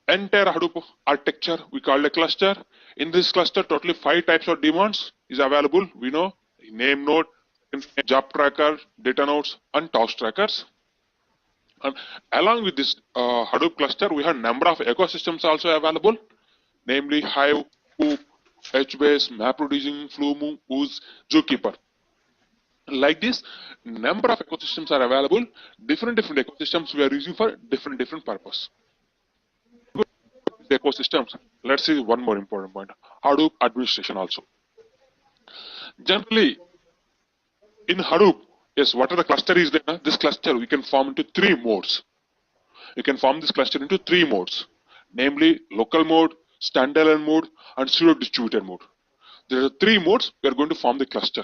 entire Hadoop architecture we call a cluster. In this cluster, totally 5 types of daemons is available. We know name node, job tracker, data nodes, and task trackers. And along with this Hadoop cluster, we have number of ecosystems also available, namely Hive, Flume, HBase, MapReduce, Flume, Ooze, Zookeeper. Like this, number of ecosystems are available. Different ecosystems we are using for different purpose. Ecosystems. Let's see one more important point. Hadoop administration also. Generally, in Hadoop, yes, whatever the cluster is there, this cluster we can form into 3 modes. You can form this cluster into 3 modes, namely local mode, standalone mode, and pseudo distributed mode. There are 3 modes we are going to form the cluster.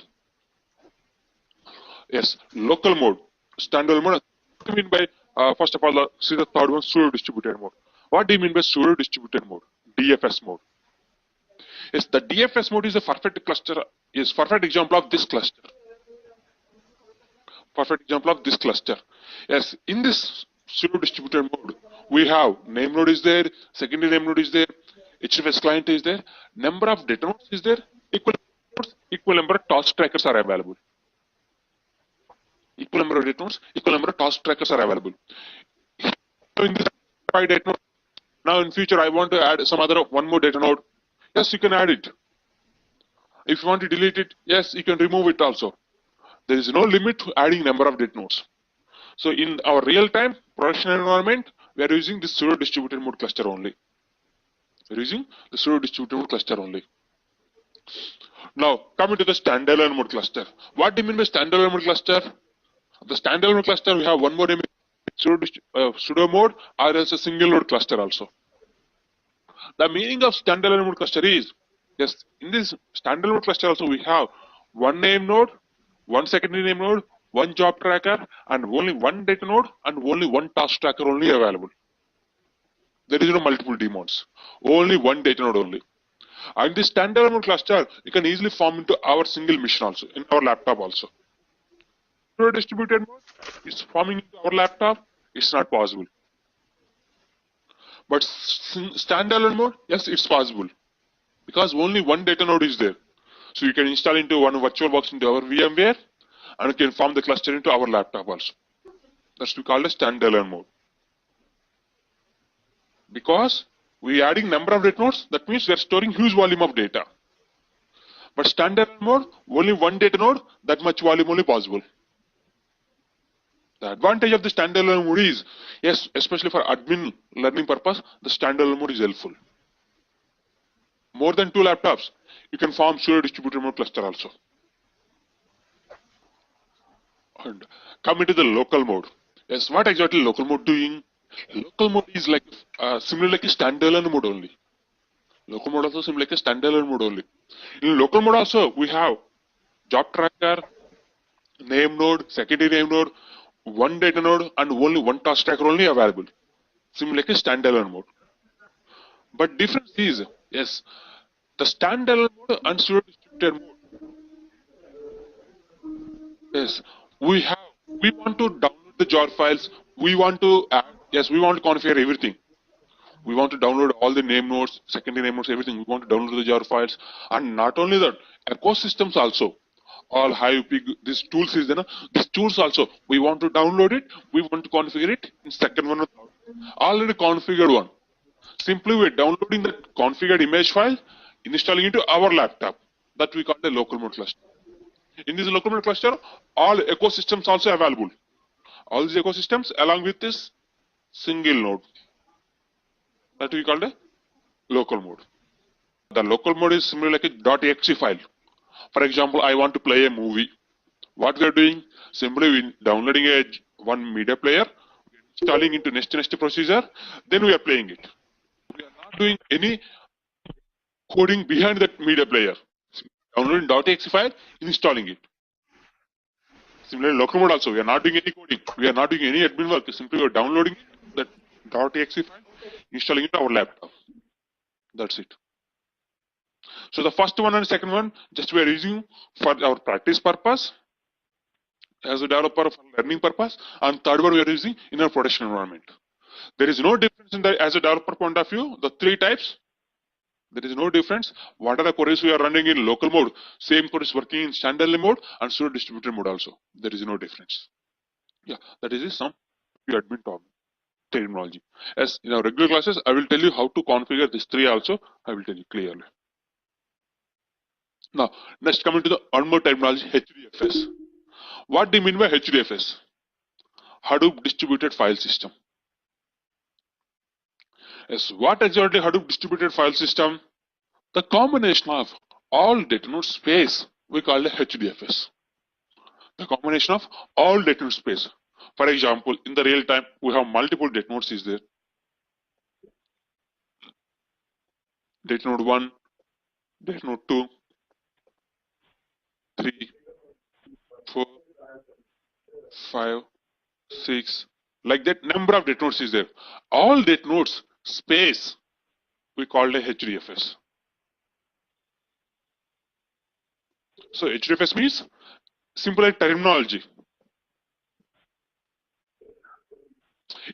Yes, local mode, standalone mode. What do you mean by first of all, see the third one, pseudo distributed mode. What do you mean by pseudo distributed mode? DFS mode. Yes, the DFS mode is a perfect cluster, is perfect example of this cluster. Perfect example of this cluster. Yes, in this pseudo distributed mode, we have name node is there, secondary name node is there, HFS client is there, number of data nodes is there, equal number of task trackers are available. Equal number of data nodes, equal number of task trackers are available. So in this 5 data node, now in future I want to add some other one more data node. Yes, you can add it. If you want to delete it, yes, you can remove it also. There is no limit to adding number of data nodes. So in our real-time production environment, we are using this pseudo distributed mode cluster only. We are using the pseudo distributed mode cluster only. Now coming to the standalone mode cluster. What do you mean by standalone mode cluster? The standalone mode cluster, we have one more name, pseudo mode, or else a single node cluster also. The meaning of standalone mode cluster is, yes, in this standalone mode cluster also we have one name node, one secondary name node, one job tracker, and only one data node, and only one task tracker only available. There is no multiple daemons, only one data node only. And this standalone mode cluster, you can easily form into our single machine also, in our laptop also. Distributed mode is forming into our laptop, it's not possible. But standalone mode, yes, it's possible. Because only one data node is there. So you can install into one virtual box into our VMware, and you can form the cluster into our laptop also. That's we call a standalone mode. Because we are adding number of data nodes, that means we are storing huge volume of data. But standalone mode, only one data node, that much volume only possible. The advantage of the standalone mode is, yes, especially for admin learning purpose, the standalone mode is helpful. More than 2 laptops, you can form pseudo distributed mode cluster also. And coming to the local mode. Yes, what exactly local mode doing? Local mode is like similar like a standalone mode only. Local mode also similar like a standalone mode only. In local mode also we have job tracker, name node, secondary name node, one data node, and only one task tracker only available. Similar like a standalone mode. But difference is, yes, the standalone mode and pseudo distributed mode. Yes, we want to download the jar files. We want to add, yes, we want to configure everything. We want to download all the name nodes, secondary name nodes, everything. We want to download the jar files, and not only that, ecosystems also. All Hive, these tools is there. These tools also, we want to download it. We want to configure it in second one. Already configured one. Simply we are downloading the configured image file, installing it to our laptop. That we call the local mode cluster. In this local mode cluster, all ecosystems also available. All these ecosystems along with this single node. That we call the local mode. The local mode is similar like a .exe file. For example, I want to play a movie. What we are doing? Simply we downloading one media player, installing into next procedure, then we are playing it. We are not doing any coding behind that media player. Downloading .exe file, installing it. Similarly, local mode also, we are not doing any coding. We are not doing any admin work. Simply we are downloading that .exe file, installing it on our laptop. That's it. So the first one and second one, just we are using for our practice purpose, as a developer for learning purpose, and third one we are using in our production environment. There is no difference in the as a developer point of view. The three types. There is no difference. What are the queries we are running in local mode? Same queries working in standalone mode and pseudo distributed mode also. There is no difference. Yeah, that is some admin terminology. As in our regular classes, I will tell you how to configure these three also. I will tell you clearly. Now, next coming to the one more terminology, HDFS. What do you mean by HDFS? Hadoop Distributed File System. Yes, what exactly Hadoop Distributed File System? The combination of all data node space we call the HDFS. The combination of all data node space. For example, in the real time, we have multiple data nodes is there. Data node 1, data node 2, 3, 4, 5, 6, like that number of data nodes is there. All data nodes space we call the HDFS. So HDFS means simple terminology.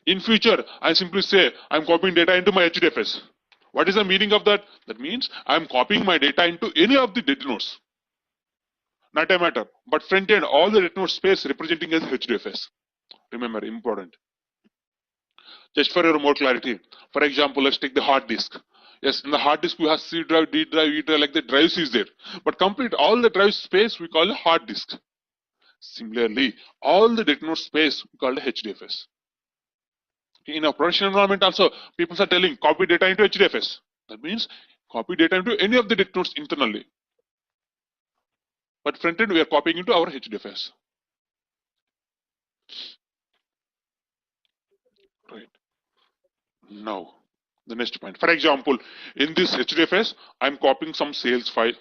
In future, I simply say I'm copying data into my HDFS. What is the meaning of that? That means I'm copying my data into any of the data nodes. Not a matter, but front end, all the data node space representing as HDFS. Remember, important. Just for your more clarity, for example, let's take the hard disk. Yes, in the hard disk we have C drive, D drive, E drive, like the drives is there. But complete all the drive space we call a hard disk. Similarly, all the data node space we call the HDFS. In a production environment also, people are telling copy data into HDFS. That means copy data into any of the data nodes internally. But front end we are copying into our HDFS. Right. Now, the next point. For example, in this HDFS, I'm copying some sales file.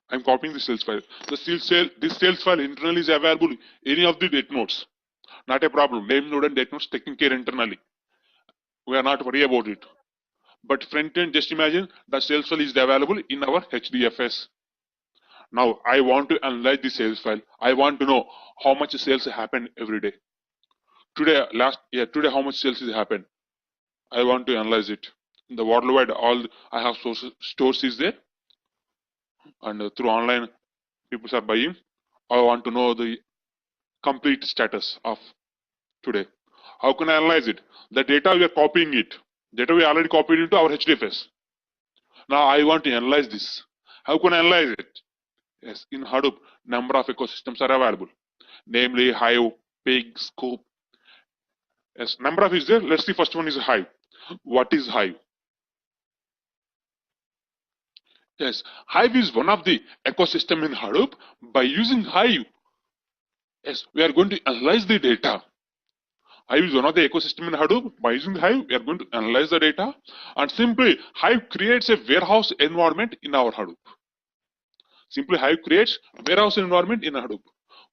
I'm copying the sales file. This sales file internally is available any of the data nodes. Not a problem. Name node and data nodes taking care internally. We are not worried about it. But front end, just imagine the sales file is available in our HDFS. Now I want to analyze the sales file. I want to know how much sales happen every day. Today how much sales is happen. I want to analyze it. In the worldwide, all I have stores is there, and through online people are buying. I want to know the complete status of today. How can I analyze it? The data we are copying it. Data we already copied into our HDFS. Now I want to analyze this. How can I analyze it? Yes, in Hadoop, number of ecosystems are available, namely Hive, Pig, Scoop. Yes, number of is there. Let's see. First one is Hive. What is Hive? Yes, Hive is one of the ecosystem in Hadoop. By using Hive, yes, we are going to analyze the data. Hive is one of the ecosystem in Hadoop. By using Hive, we are going to analyze the data, and simply Hive creates a warehouse environment in our Hadoop. Simply Hive creates warehouse environment in Hadoop.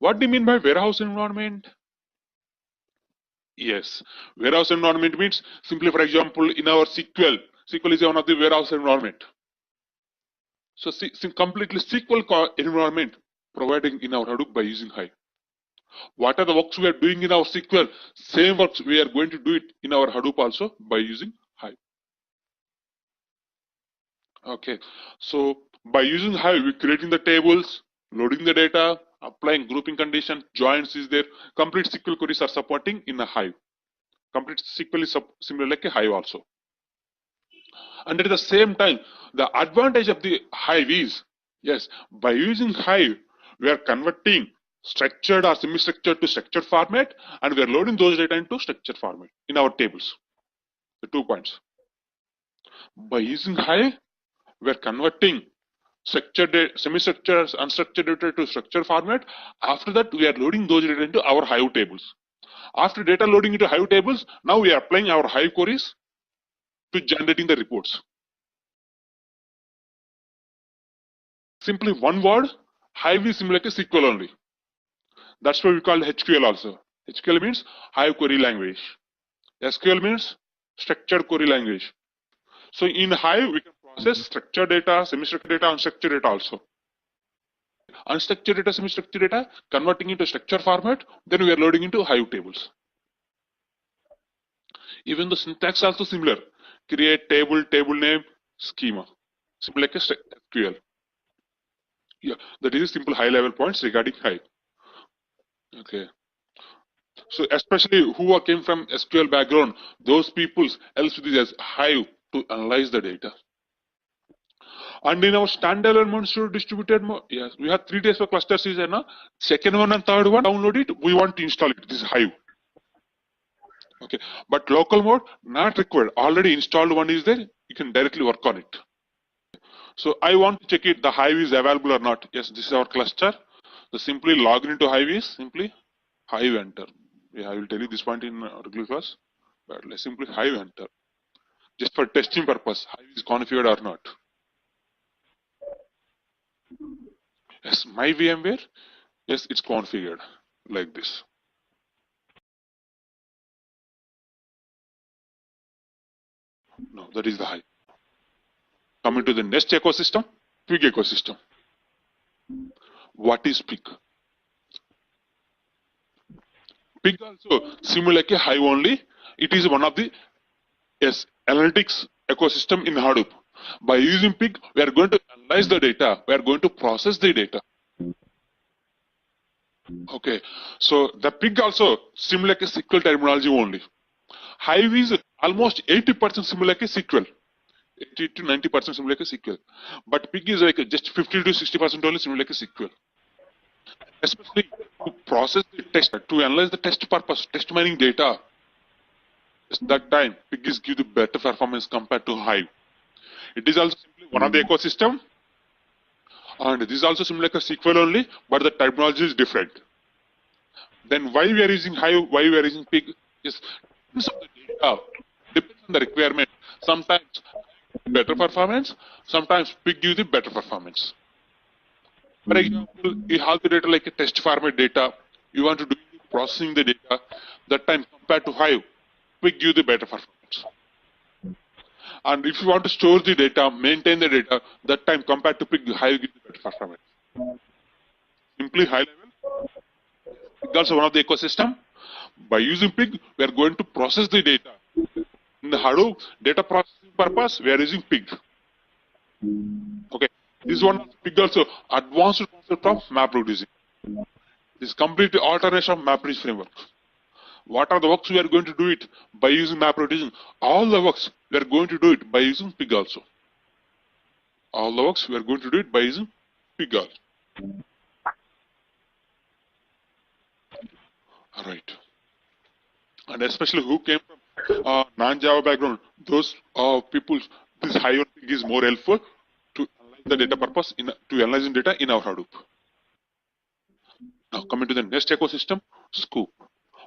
What do you mean by warehouse environment? Yes, warehouse environment means simply, for example, in our SQL is one of the warehouse environment. So completely SQL environment providing in our Hadoop by using Hive. What are the works we are doing in our SQL? Same works we are going to do it in our Hadoop also by using Hive. Okay, so by using Hive, we're creating the tables, loading the data, applying grouping condition, joins is there. Complete SQL queries are supporting in a Hive. Complete SQL is similar like a Hive also. And at the same time, the advantage of the Hive is, yes, by using Hive, we are converting structured or semi-structured to structured format, and we are loading those data into structured format in our tables. The 2 points. By using Hive, we are converting structured, semi-structured, unstructured data to structured format. After that, we are loading those data into our Hive tables. After data loading into Hive tables, now we are applying our Hive queries to generating the reports. Simply one word, Hive is similar to SQL only. That's why we call HQL also. HQL means Hive query language. SQL means structured query language. So in Hive, we can process structured data, semi-structured data, unstructured data also. Unstructured data, semi-structured data, converting into structure format, then we are loading into Hive tables. Even the syntax also similar. Create table, table name, schema. Simple like a SQL. Yeah, that is simple high level points regarding Hive. Okay. So especially who came from SQL background, those people else with this as Hive to analyze the data. And in our standalone mode distributed mode, yes, we have 3 days for clusters is now. Second one and third one, download it. We want to install it. This is Hive. Okay, but local mode not required. Already installed one is there. You can directly work on it. So I want to check it. The Hive is available or not. Yes, this is our cluster. So simply log into Hive is simply Hive enter. Yeah, I will tell you this point in regular class. But let's simply Hive enter. Just for testing purpose, Hive is configured or not. Yes, my VMware. Yes, it's configured like this. No, that is the Hive. Coming to the next ecosystem, Pig ecosystem. What is Pig? Pig also similar like a Hive only. It is one of the analytics ecosystem in Hadoop. By using Pig, we are going to analyze the data. We are going to process the data. Okay, so the Pig also similar like a SQL terminology only. Hive is almost 80% similar like a SQL. 80 to 90% similar like a SQL. But Pig is like just 50 to 60% only similar like a SQL. Especially to process the text, to analyze the test purpose, test mining data. That time, Pig is give the better performance compared to Hive. It is also simply one of the ecosystem. And this is also similar like a SQL only, but the terminology is different. Then why we are using Hive, why we are using Pig is depends on the data, depends on the requirement. Sometimes better performance, sometimes Pig gives the better performance. For example, you have the data like a test format data, you want to do processing the data, that time compared to Hive, Pig gives the better performance. And if you want to store the data, maintain the data, that time compared to Pig, Hive gives the better performance. Simply high level. Pig also one of the ecosystem. By using Pig, we are going to process the data. In the Hadoop data processing purpose, we are using Pig. Okay, this one of Pig also advanced concept of MapReduce. This is completely alternation of MapReduce framework. What are the works we are going to do it by using MapReduce? All the works we are going to do it by using Pig also. All the works we are going to do it by using Pig also. Alright. And especially who came from non-Java background, those people, this Hive on Pig is more helpful to analyze the data purpose, to analyzing data in our Hadoop. Now coming to the next ecosystem, Scoop.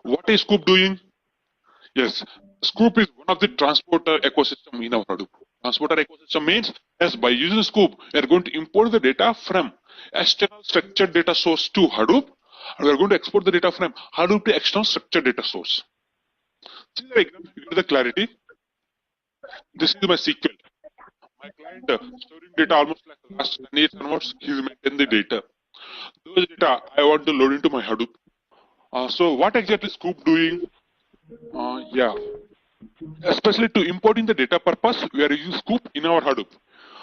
What is Scoop doing? Yes, Scoop is one of the transporter ecosystem in our Hadoop. Transporter ecosystem means, yes, by using Scoop, we are going to import the data from external structured data source to Hadoop, and we are going to export the data from Hadoop to external structured data source. See the example, you get the clarity. This is my SQL. My client storing data almost like last 10 years onwards, he's maintaining the data. Those data I want to load into my Hadoop. So what exactly Scoop doing? Yeah, especially to importing the data purpose, we are using Scoop in our Hadoop.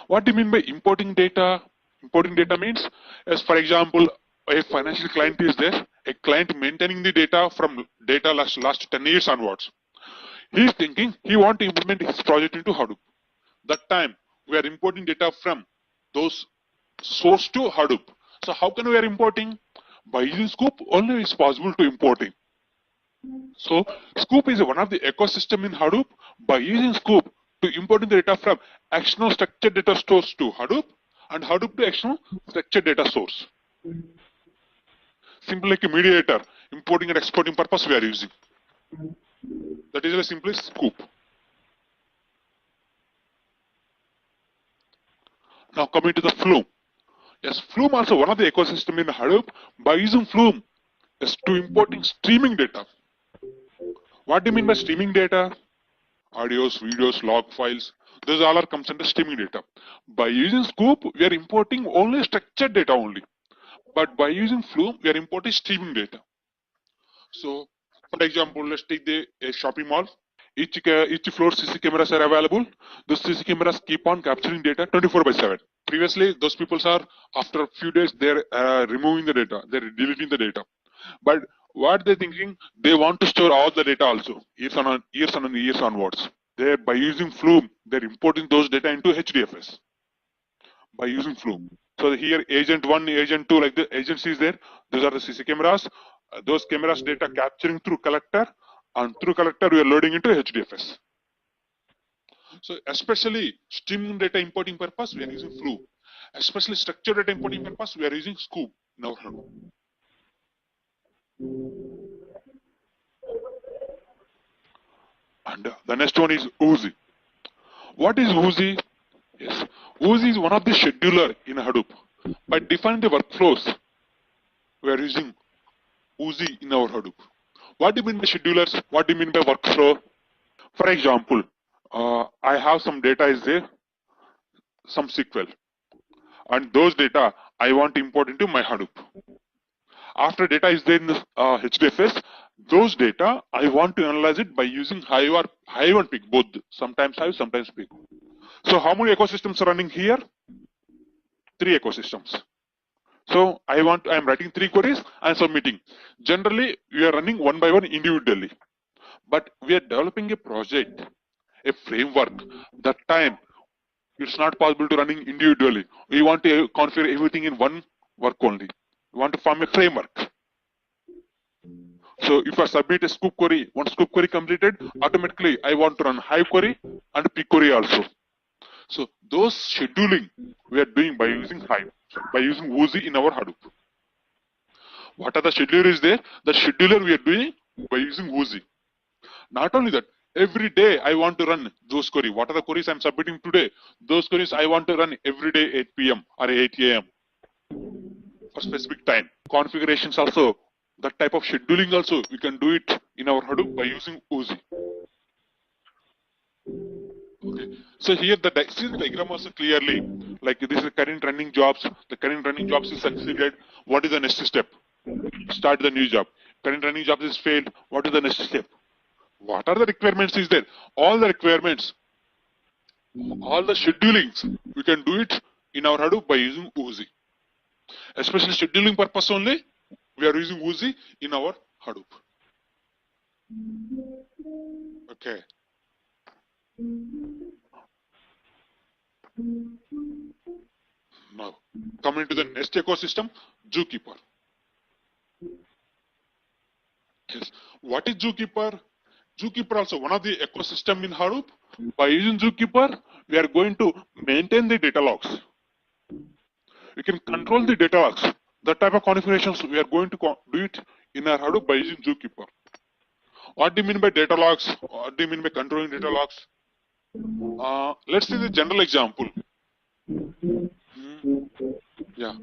What do you mean by importing data? Importing data means, as for example, a financial client is there, a client maintaining the data from data last 10 years onwards. He is thinking he want to implement his project into Hadoop. That time we are importing data from those source to Hadoop. So how can we are importing? By using Scoop only is possible to importing. So Scoop is one of the ecosystem in Hadoop. By using Scoop to importing the data from external structured data source to Hadoop and Hadoop to external structured data source. Simply like a mediator, importing and exporting purpose we are using. That is a simply Scoop. Now coming to the Flume. Yes, Flume also one of the ecosystem in Hadoop. By using Flume, yes, to importing streaming data. What do you mean by streaming data? Audios, videos, log files. Those all are comes under streaming data. By using Scoop, we are importing only structured data only. But by using Flume, we are importing streaming data. So, for example, let's take a shopping mall. Each floor CC cameras are available. Those CC cameras keep on capturing data 24/7. Previously, those people are, after a few days, they're removing the data, they're deleting the data. But what they're thinking, they want to store all the data also, years onwards. They, by using Flume, they're importing those data into HDFS by using Flume. So here, agent 1, agent 2, like the agency is there. Those are the CC cameras. Those cameras data capturing through collector, and through collector we are loading into HDFS. So especially streaming data importing purpose, we are using Flume. Especially structured data importing purpose, we are using Scoop in our Hadoop. And the next one is Oozy. What is Oozy? Yes, Oozy is one of the scheduler in Hadoop. By defining the workflows, we are using Oozy in our Hadoop. What do you mean by schedulers? What do you mean by workflow? For example, I have some data is there, some SQL, and those data I want to import into my Hadoop. After data is there in the HDFS, those data I want to analyze it by using Hive or Hive and Pick, both. Sometimes Hive, sometimes Pick. So how many ecosystems are running here? 3 ecosystems. So I'm writing 3 queries and submitting. Generally, we are running one by one individually. But we are developing a project, a framework. That time, it's not possible to running individually. We want to configure everything in one work only. We want to form a framework. So if I submit a scoop query, one scoop query completed, automatically I want to run Hive query and Pick query also. So those scheduling we are doing by using Hive, by using Oozy in our Hadoop. What are the scheduler is there? The scheduler we are doing by using Oozy. Not only that, every day I want to run those queries. What are the queries I'm submitting today? Those queries I want to run every day 8 p.m. or 8 a.m. for specific time. Configurations also, that type of scheduling also, we can do it in our Hadoop by using Oozy. Okay. So here see the diagram also clearly, like this is the current running jobs. The current running jobs is succeeded. What is the next step? Start the new job. Current running jobs is failed. What is the next step? What are the requirements is there? All the requirements, all the schedulings, we can do it in our Hadoop by using Oozy. Especially scheduling purpose only, we are using Oozy in our Hadoop. Okay. Now, coming to the next ecosystem, Zookeeper. Yes. What is Zookeeper? Zookeeper also one of the ecosystem in Hadoop. By using Zookeeper, we are going to maintain the data logs. We can control the data logs. That type of configurations we are going to do it in our Hadoop by using Zookeeper. What do you mean by data logs? What do you mean by controlling data logs? Let's see the general example. Yeah.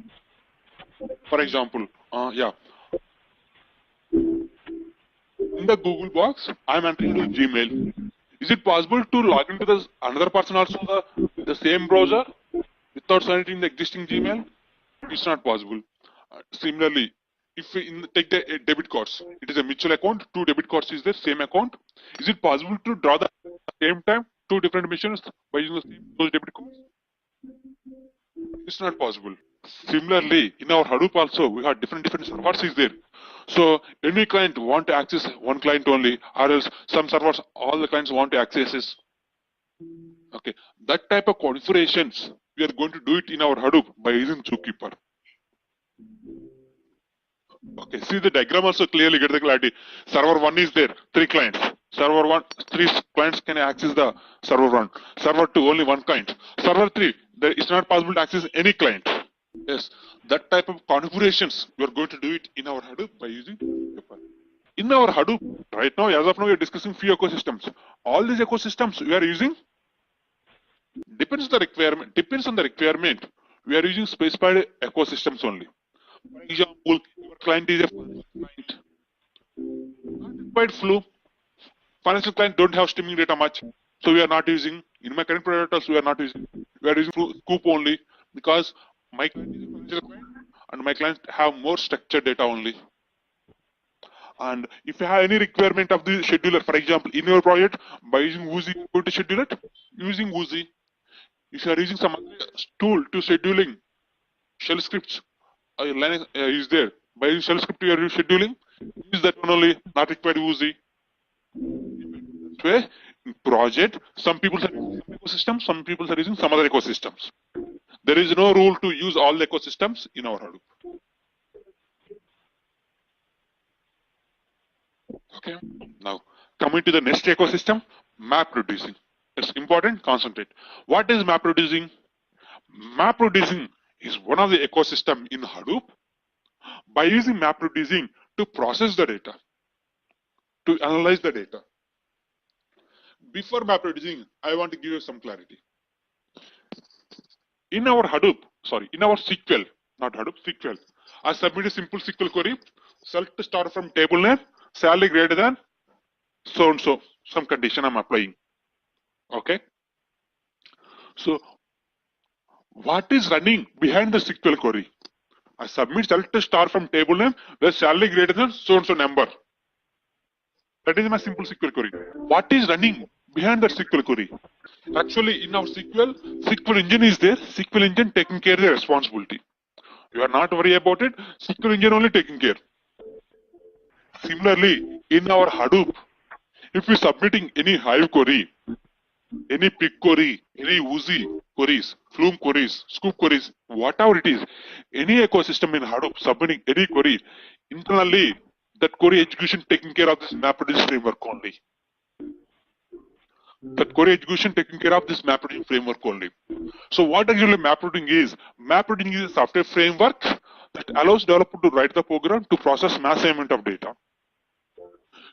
For example, yeah. In the Google box, I'm entering into Gmail. Is it possible to log into the another person also the same browser without signing in the existing Gmail? It's not possible. Similarly, if we take the debit cards, it is a mutual account. 2 debit cards is the same account. Is it possible to draw the same time 2 different machines by using the same those debit cards? It's not possible. Similarly, in our Hadoop also, we have different servers is there. So any client want to access one client only, or else some servers, all the clients want to access this. Okay, that type of configurations, we are going to do it in our Hadoop by using Zookeeper. Okay, see the diagram also clearly get the clarity. Server 1 is there, 3 clients. Server 1, 3 clients can access the server 1. Server 2, only 1 client. Server 3, there is not possible to access any client. Yes, that type of configurations, we are going to do it in our Hadoop by using Zookeeper. In our Hadoop, right now, as of now, we are discussing few ecosystems. All these ecosystems we are using depends on the requirement. We are using specified ecosystems only. For example, your client is a financial client. Not required Flume. Financial client don't have streaming data much, so we are not using. In my current project, we are not using. We are using Scoop only because my client is a financial client. and my client have more structured data only. And if you have any requirement of the scheduler, for example, in your project, by using Woozy, you're going to schedule it using Woozy. If you are using some other tool to scheduling, shell scripts Linux is there. By using shell script, you are scheduling. Use that one only, not required Woozy. This way, in project, some people are using some ecosystems, some people are using some other ecosystems. There is no rule to use all the ecosystems in our Hadoop. Okay. Now, coming to the next ecosystem, map reducing. It's important, concentrate. What is map reducing? Map reducing is one of the ecosystem in Hadoop. By using map reducing to process the data, to analyze the data. Before map reducing, I want to give you some clarity. In our Hadoop, in our SQL, not Hadoop, SQL, I submit a simple SQL query, select star from table name, salary greater than so and so, some condition I'm applying. Okay. So, what is running behind the SQL query? I submit select star from table name where salary greater than so and so number. That is my simple SQL query. What is running behind that SQL query? Actually, in our SQL engine is there. SQL engine taking care of the responsibility. You are not worried about it. SQL engine only taking care. Similarly, in our Hadoop, if we submitting any Hive query, any pick query, any Woozy queries, Flume queries, Scoop queries, whatever it is, any ecosystem in Hadoop submitting any query, internally that query execution taking care of this MapReduce framework only. That query execution taking care of this MapReduce framework only. So what actually MapReduce is? MapReduce is a software framework that allows developer to write the program to process massive amount of data.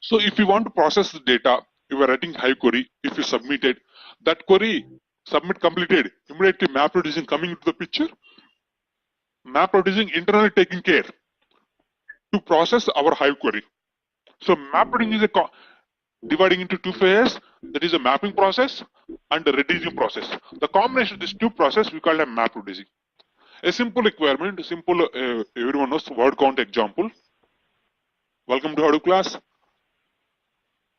So if you want to process the data, you are writing Hive query, if you submit it, that query submit completed, immediately MapReduce coming into the picture. MapReduce internally taking care to process our Hive query. So MapReduce is a dividing into two phases, that is a mapping process and a reducing process. The combination of these two processes we call a MapReduce. A simple requirement, everyone knows word count example. Welcome to Hadoop class.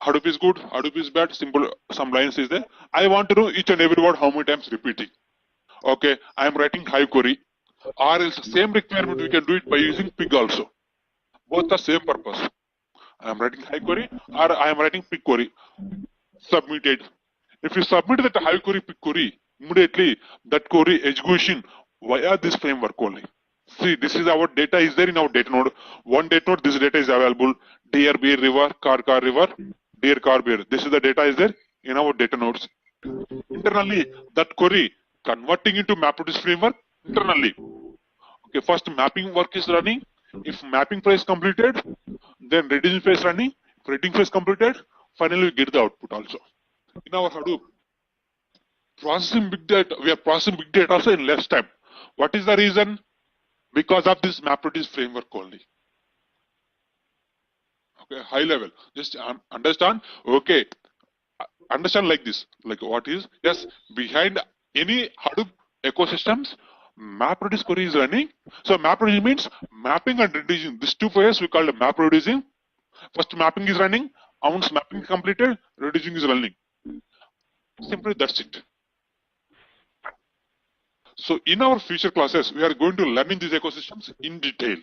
Hadoop is good, Hadoop is bad, simple, some lines is there. I want to know each and every word how many times repeating. Okay, I am writing Hive query, or else same requirement we can do it by using pig also. Both are same purpose. I am writing Hive query or I am writing pig query. Submitted. If you submit that Hive query, pig query, immediately that query execution via this framework only. See, this is our data is there in our data node. One data node, this data is available. Deer, beer, river, car, river, deer, car, beer. This is the data is there in our data nodes. Internally, that query converting into MapReduce framework internally. Okay, first mapping work is running. If mapping phase completed, then reducing phase running. If reducing phase completed, finally we get the output also. In our Hadoop, processing big data, we are processing big data also in less time. What is the reason? Because of this MapReduce framework only. Okay, high level. Just understand. Okay, understand like this. Like what is? Yes, behind any Hadoop ecosystems, MapReduce query is running. So MapReduce means mapping and reducing. These two phases we call the MapReducing. First mapping is running. Once mapping is completed, reducing is running. Simply that's it. So in our future classes, we are going to learning these ecosystems in detail.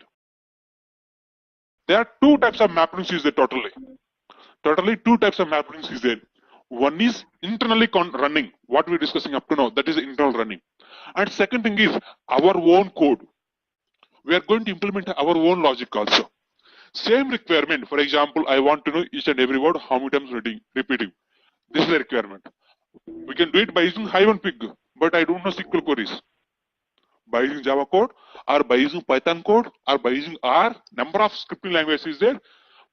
There are two types of MapReduce is there totally. Totally two types of MapReduce is there. One is internally running, what we're discussing up to now, that is internal running. And second thing is our own code. We are going to implement our own logic also. Same requirement, for example, I want to know each and every word, how many times repeating. This is the requirement. We can do it by using Hive and Pig, but I don't know SQL queries. By using Java code, or by using Python code, or by using R, number of scripting languages is there.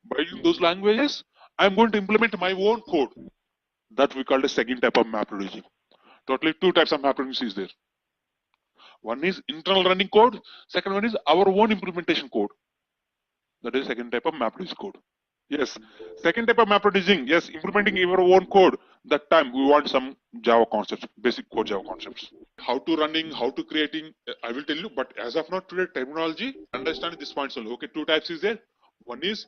By using those languages, I'm going to implement my own code. That we call the second type of MapReduce. Totally two types of MapReduce is there. One is internal running code. Second one is our own implementation code. That is second type of MapReduce code. Yes, second type of MapReducing. Yes, implementing our own code. That time we want some Java concepts, basic core Java concepts. how to running, how to creating, I will tell you, but as of now today terminology, understand this point only. Okay, two types is there. One is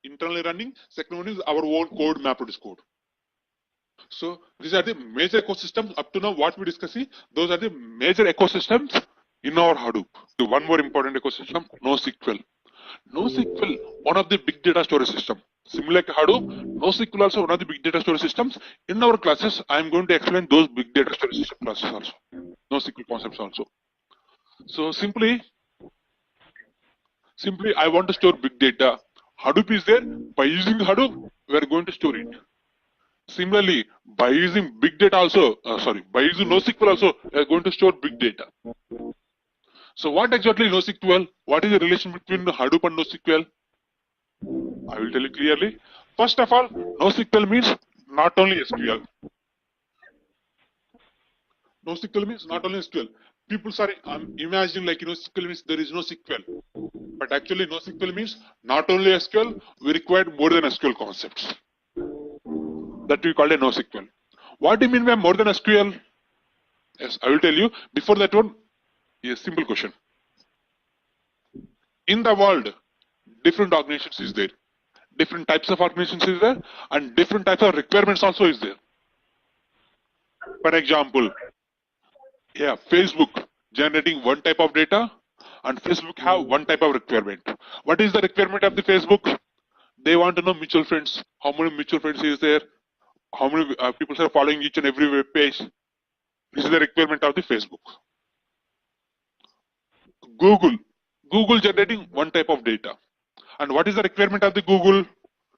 internally running, second one is our own code, MapReduce code. So these are the major ecosystems up to now what we discussing. Those are the major ecosystems in our Hadoop. One more important ecosystem, NoSQL. NoSQL, one of the big data storage system. Similar to Hadoop, NoSQL also one of the big data storage systems. In our classes, I am going to explain those big data storage system classes also. NoSQL concepts also. So simply I want to store big data. Hadoop is there. By using Hadoop, we are going to store it. Similarly, by using big data also, by using NoSQL also, we are going to store big data. So what exactly NoSQL? What is the relation between Hadoop and NoSQL? I will tell you clearly. First of all, NoSQL means not only SQL. NoSQL means not only SQL. People are imagining like SQL means there is no SQL. But actually NoSQL means not only SQL, we require more than SQL concepts. That we call a NoSQL. What do you mean by more than SQL? Yes, I will tell you. Before that one, a simple question. In the world, different organizations is there. Different types of organizations is there, and different types of requirements also is there. For example, Facebook generating one type of data, and Facebook have one type of requirement. What is the requirement of the Facebook? They want to know mutual friends. How many mutual friends is there? How many people are following each and every web page? This is the requirement of the Facebook. Google generating one type of data. And what is the requirement of the Google?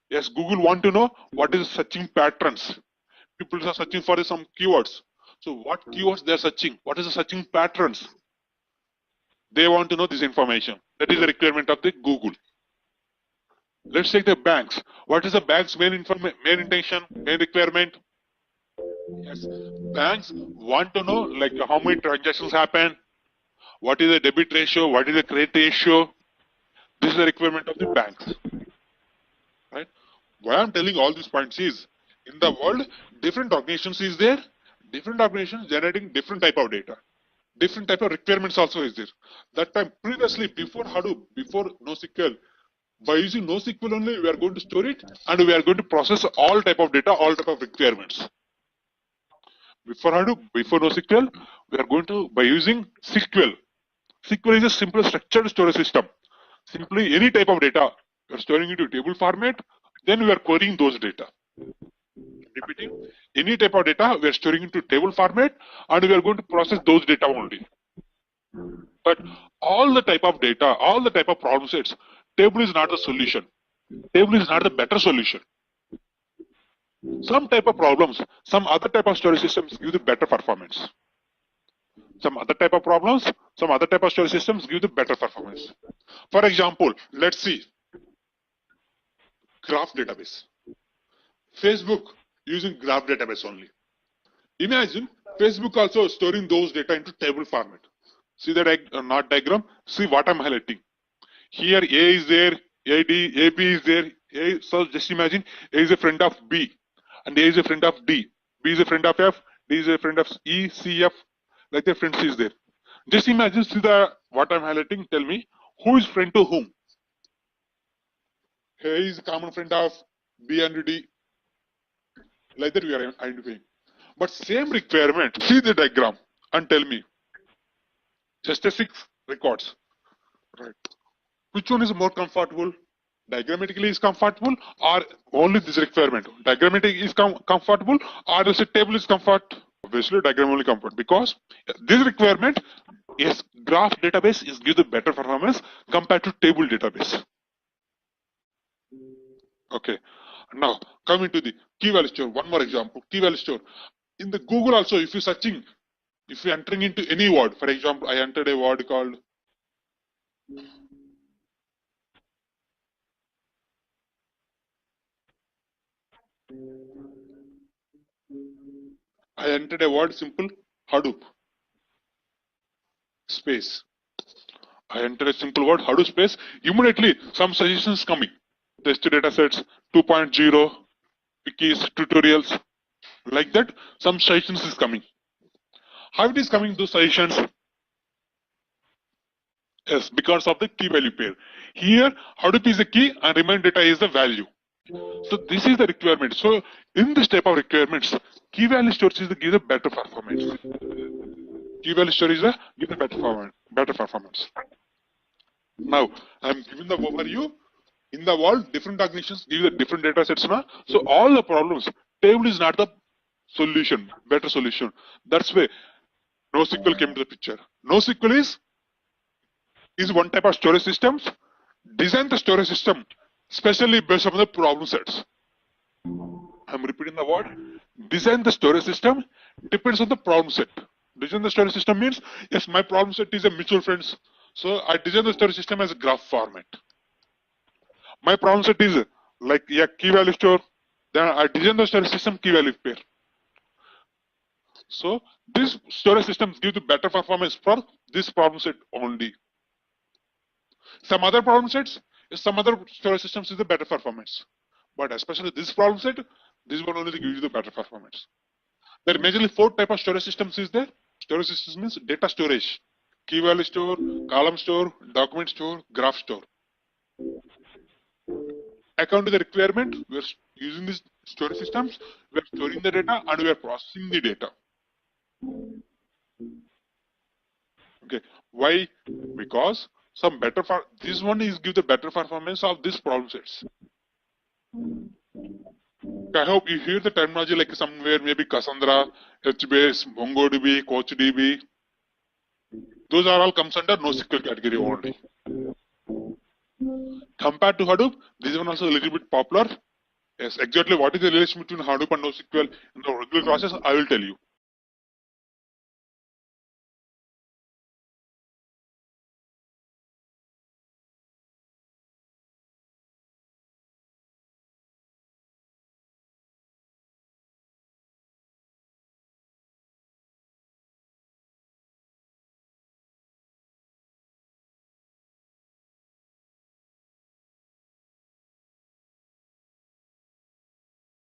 Yes, Google want to know what is searching patterns. People are searching for some keywords. So what keywords they are searching? What is the searching patterns? They want to know this information. That is the requirement of the Google. Let's take the banks. What is the bank's main intention, main requirement? Yes, banks want to know like how many transactions happen, what is the debit ratio, what is the credit ratio. This is the requirement of the banks. Right? Why I'm telling all these points is, in the world, different organizations is there, different organizations generating different type of data, different type of requirements also is there. That time previously, before Hadoop, before NoSQL, by using NoSQL only, we are going to store it and we are going to process all type of data, all type of requirements. Before Hadoop, before NoSQL, we are going to by using SQL. SQL is a simple structured storage system. Simply any type of data, we are storing into table format, then we are querying those data. Repeating, any type of data we are storing into table format and we are going to process those data only. But all the type of data, all the type of problem sets, table is not the solution. Table is not the better solution. Some type of problems, some other type of storage systems give the better performance. Some other type of problems, some other type of storage systems give the better performance. For example, let's see graph database. Facebook using graph database only. Imagine Facebook also storing those data into table format. See the not diagram? See what I'm highlighting. Here A is there, AB is there. So just imagine A is a friend of B and A is a friend of D. B is a friend of F, D is a friend of E, C, F. Like the friends is there. Just imagine, see the what I'm highlighting. Tell me who is friend to whom. A is a common friend of B and D. Like that we are identifying. But same requirement. See the diagram and tell me. Just a 6 records. Right. Which one is more comfortable? Diagrammatically is comfortable or only this requirement? Diagrammatic is comfortable or else a table is comfort? Obviously diagram only comfort because this requirement is graph database is give the better performance compared to table database. Okay. Now coming to the key value store. One more example. Key value store. In the Google also, if you're searching, if you're entering into any word, for example, I entered a word called simple Hadoop space. I enter a simple word Hadoop space. Immediately some suggestions coming. Test data sets 2.0, wikis, tutorials. Like that, some suggestions is coming. How it is coming to suggestions? Yes, because of the key value pair. Here, Hadoop is the key and remain data is the value. So this is the requirement. So in this type of requirements, key value storage is the give the better performance. Key value storage is the give the better performance. Now I'm giving the overview. In the world, different organizations give the different data sets now. So all the problems, table is not the solution, better solution. That's why NoSQL came to the picture. NoSQL is one type of storage systems. Design the storage system, especially based on the problem sets. I'm repeating the word. Design the storage system depends on the problem set. Design the storage system means, yes, my problem set is a mutual friends. So I design the storage system as a graph format. My problem set is like a key value store. Then I design the storage system key value pair. So this storage systems give the better performance for this problem set only. Some other problem sets, some other storage systems is the better performance. But especially this problem set, this one only gives you the better performance. There are majorly 4 type of storage systems is there. Storage systems means data storage, key value store, column store, document store, graph store. According to the requirement, we are using these storage systems, we are storing the data and we are processing the data. Okay, why? Because some better this one is give the better performance of these problem sets. I hope you hear the terminology like somewhere maybe Cassandra, HBase, MongoDB, CouchDB. Those are all comes under NoSQL category only. Compared to Hadoop, this one also a little bit popular. Yes, exactly what is the relation between Hadoop and NoSQL in the regular process, I will tell you.